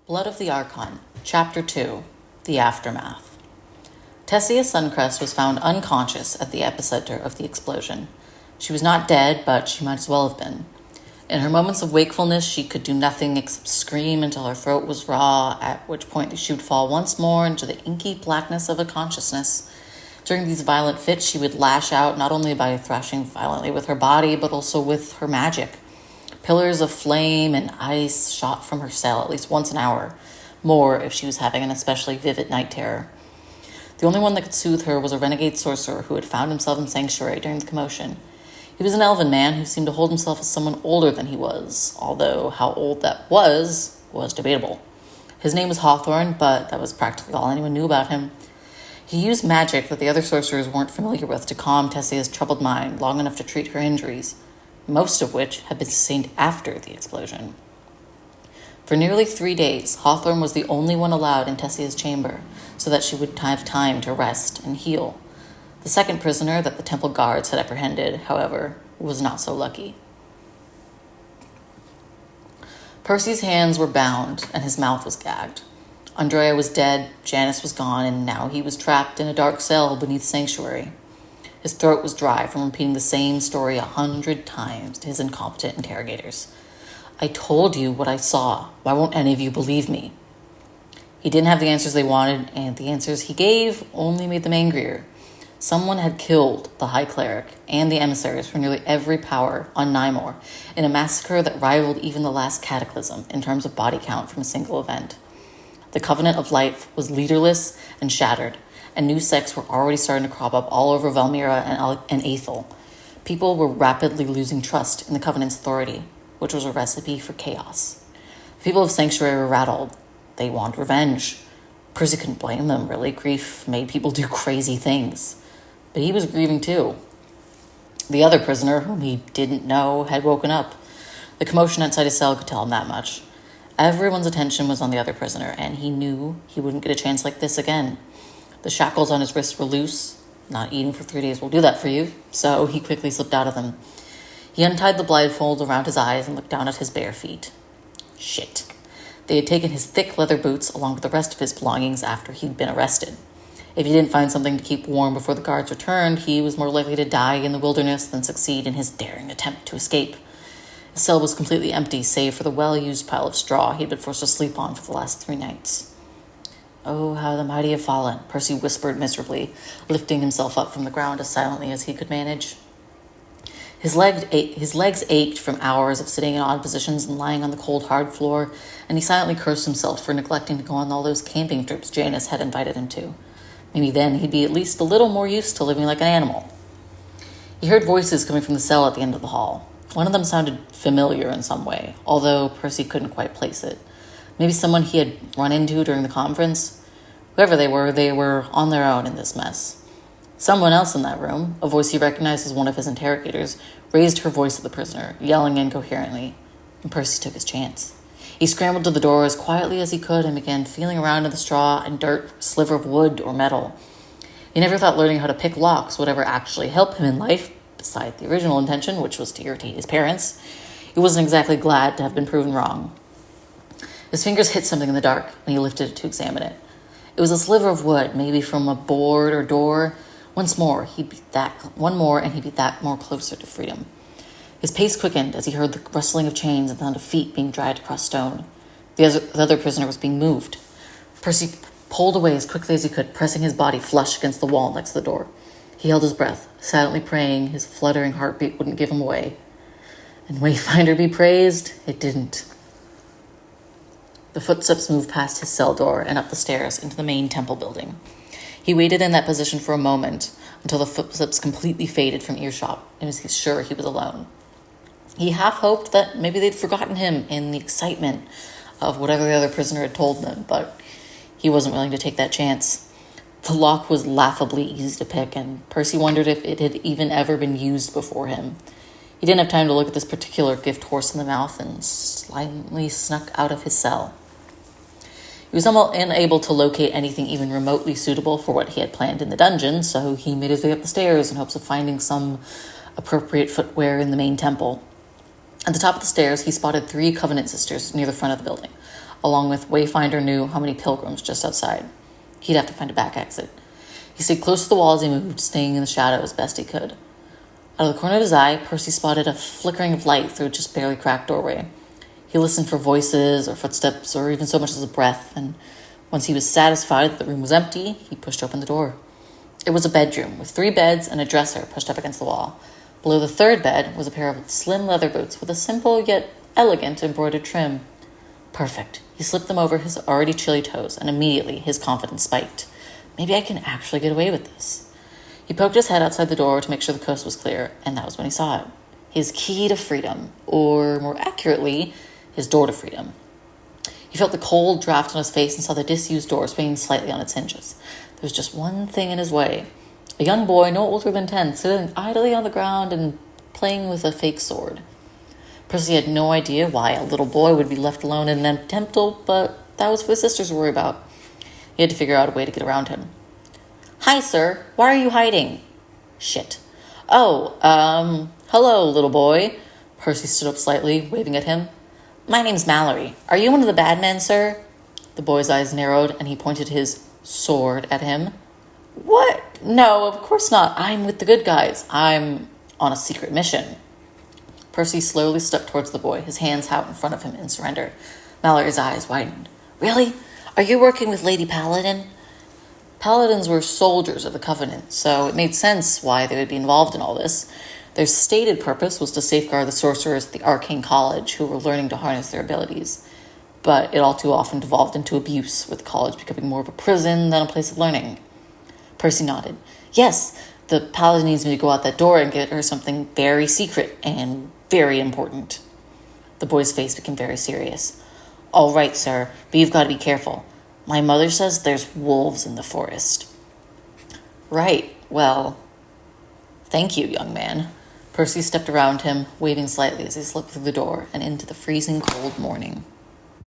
Blood of the Archon, Chapter 2, The Aftermath. Tessia Suncrest was found unconscious at the epicenter of the explosion. She was not dead, but she might as well have been. In her moments of wakefulness, she could do nothing except scream until her throat was raw, at which point she would fall once more into the inky blackness of unconsciousness. During these violent fits, she would lash out not only by thrashing violently with her body, but also with her magic. Pillars of flame and ice shot from her cell at least once an hour, more if she was having an especially vivid night terror. The only one that could soothe her was a renegade sorcerer who had found himself in sanctuary during the commotion. He was an elven man who seemed to hold himself as someone older than he was, although how old that was debatable. His name was Hawthorne, but that was practically all anyone knew about him. He used magic that the other sorcerers weren't familiar with to calm Tessia's troubled mind long enough to treat her injuries, most of which had been sustained after the explosion. For nearly 3 days, Hawthorne was the only one allowed in Tessia's chamber, so that she would have time to rest and heal. The second prisoner that the temple guards had apprehended, however, was not so lucky. Percy's hands were bound, and his mouth was gagged. Andrea was dead, Janice was gone, and now he was trapped in a dark cell beneath sanctuary. His throat was dry from repeating the same story 100 times to his incompetent interrogators. "I told you what I saw. Why won't any of you believe me?" He didn't have the answers they wanted, and the answers he gave only made them angrier. Someone had killed the High Cleric and the emissaries from nearly every power on Nymor in a massacre that rivaled even the last cataclysm in terms of body count from a single event. The Covenant of Life was leaderless and shattered, and new sects were already starting to crop up all over Valmira and Aethel. People were rapidly losing trust in the Covenant's authority, which was a recipe for chaos. The people of Sanctuary were rattled. They wanted revenge. Percy couldn't blame them, really. Grief made people do crazy things. But he was grieving too. The other prisoner, whom he didn't know, had woken up. The commotion outside his cell could tell him that much. Everyone's attention was on the other prisoner, and he knew he wouldn't get a chance like this again. The shackles on his wrists were loose. Not eating for 3 days will do that for you, so he quickly slipped out of them. He untied the blindfold around his eyes and looked down at his bare feet. Shit. They had taken his thick leather boots along with the rest of his belongings after he'd been arrested. If he didn't find something to keep warm before the guards returned, he was more likely to die in the wilderness than succeed in his daring attempt to escape. His cell was completely empty, save for the well-used pile of straw he'd been forced to sleep on for the last 3 nights. "Oh, how the mighty have fallen," Percy whispered miserably, lifting himself up from the ground as silently as he could manage. His legs ached from hours of sitting in odd positions and lying on the cold, hard floor, and he silently cursed himself for neglecting to go on all those camping trips Janice had invited him to. Maybe then he'd be at least a little more used to living like an animal. He heard voices coming from the cell at the end of the hall. One of them sounded familiar in some way, although Percy couldn't quite place it. Maybe someone he had run into during the conference. Whoever they were on their own in this mess. Someone else in that room, a voice he recognized as one of his interrogators, raised her voice at the prisoner, yelling incoherently, and Percy took his chance. He scrambled to the door as quietly as he could and began feeling around in the straw and dirt for a sliver of wood or metal. He never thought learning how to pick locks would ever actually help him in life, beside the original intention, which was to irritate his parents. He wasn't exactly glad to have been proven wrong. His fingers hit something in the dark, and he lifted it to examine it. It was a sliver of wood, maybe from a board or door. Once more, and he'd be that more closer to freedom. His pace quickened as he heard the rustling of chains and the sound of feet being dragged across stone. The other prisoner was being moved. Percy pulled away as quickly as he could, pressing his body flush against the wall next to the door. He held his breath, silently praying his fluttering heartbeat wouldn't give him away. And Wayfinder be praised, it didn't. The footsteps moved past his cell door and up the stairs into the main temple building. He waited in that position for a moment until the footsteps completely faded from earshot and was sure he was alone. He half hoped that maybe they'd forgotten him in the excitement of whatever the other prisoner had told them, but he wasn't willing to take that chance. The lock was laughably easy to pick, and Percy wondered if it had even ever been used before him. He didn't have time to look at this particular gift horse in the mouth and silently snuck out of his cell. He was unable to locate anything even remotely suitable for what he had planned in the dungeon, so he made his way up the stairs in hopes of finding some appropriate footwear in the main temple. At the top of the stairs, he spotted 3 Covenant sisters near the front of the building. along with Wayfinder knew how many pilgrims just outside. He'd have to find a back exit. He stayed close to the wall as he moved, staying in the shadow as best he could. Out of the corner of his eye, Percy spotted a flickering of light through a just barely cracked doorway. He listened for voices or footsteps or even so much as a breath, and once he was satisfied that the room was empty, he pushed open the door. It was a bedroom with 3 beds and a dresser pushed up against the wall. Below the 3rd bed was a pair of slim leather boots with a simple yet elegant embroidered trim. Perfect. He slipped them over his already chilly toes, and immediately his confidence spiked. Maybe I can actually get away with this. He poked his head outside the door to make sure the coast was clear, and that was when he saw it. His key to freedom, or more accurately, his door to freedom. He felt the cold draft on his face and saw the disused door swinging slightly on its hinges. There was just one thing in his way. A young boy no older than 10, sitting idly on the ground and playing with a fake sword. Percy had no idea why a little boy would be left alone in an empty temple, but that was for the sisters to worry about. He had to figure out a way to get around him. "Hi, sir. Why are you hiding?" "Shit. Oh, hello, little boy." Percy stood up slightly, waving at him. "My name's Mallory. Are you one of the bad men, sir?" The boy's eyes narrowed, and he pointed his sword at him. "What? No, of course not. I'm with the good guys. I'm on a secret mission." Percy slowly stepped towards the boy, his hands out in front of him in surrender. Mallory's eyes widened. "Really? Are you working with Lady Paladin?" Paladins were soldiers of the Covenant, so it made sense why they would be involved in all this. Their stated purpose was to safeguard the sorcerers at the Arcane College who were learning to harness their abilities. But it all too often devolved into abuse, with the college becoming more of a prison than a place of learning. Percy nodded. "Yes, the Paladin needs me to go out that door and get her something very secret and very important." The boy's face became very serious. "All right, sir, but you've got to be careful. My mother says there's wolves in the forest." "Right, well, thank you, young man." Percy stepped around him, waving slightly as he slipped through the door and into the freezing cold morning.